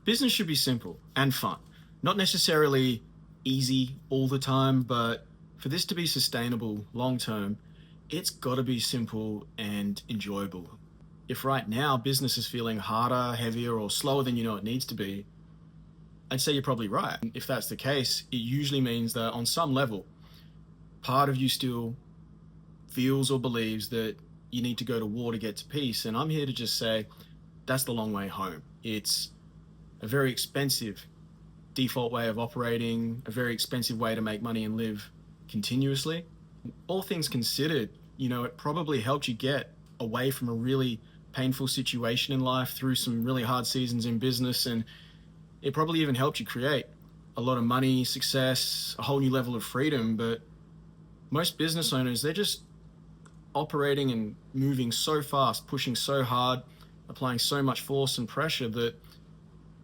Business should be simple and fun, not necessarily easy all the time, but for this to be sustainable long term, it's got to be simple and enjoyable. If right now business is feeling harder, heavier, or slower than you know it needs to be, I'd say you're probably right. If that's the case, it usually means that on some level, part of you still feels or believes that you need to go to war to get to peace. And I'm here to just say that's the long way home. It's a very expensive default way of operating, a very expensive way to make money and live continuously. All things considered, it probably helped you get away from a really painful situation in life through some really hard seasons in business. And it probably even helped you create a lot of money, success, a whole new level of freedom. But most business owners, they're just operating and moving so fast, pushing so hard, applying so much force and pressure that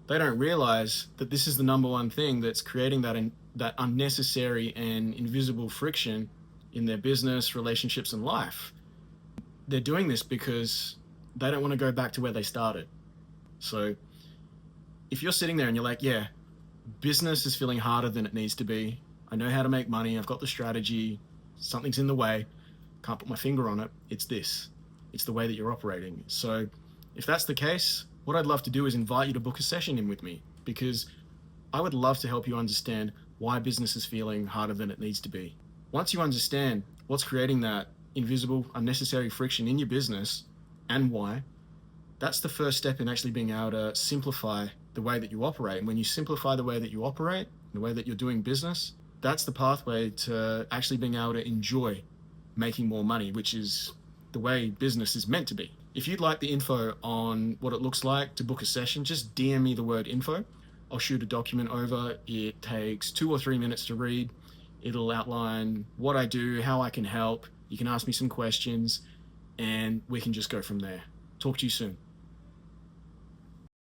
they don't realize that this is the number one thing that's creating that unnecessary and invisible friction in their business, relationships, and life. They're doing this because they don't want to go back to where they started. So if you're sitting there and you're like, yeah, business is feeling harder than it needs to be. I know how to make money. I've got the strategy. Something's in the way. Can't put my finger on it. It's this. It's the way that you're operating. So if that's the case, what I'd love to do is invite you to book a session in with me, because I would love to help you understand why business is feeling harder than it needs to be. Once you understand what's creating that invisible, unnecessary friction in your business and why, that's the first step in actually being able to simplify the way that you operate. And when you simplify the way that you operate, the way that you're doing business, that's the pathway to actually being able to enjoy making more money, which is the way business is meant to be. If you'd like the info on what it looks like to book a session, just DM me the word info. I'll shoot a document over. It takes 2 or 3 minutes to read. It'll outline what I do, how I can help. You can ask me some questions, and we can just go from there. Talk to you soon.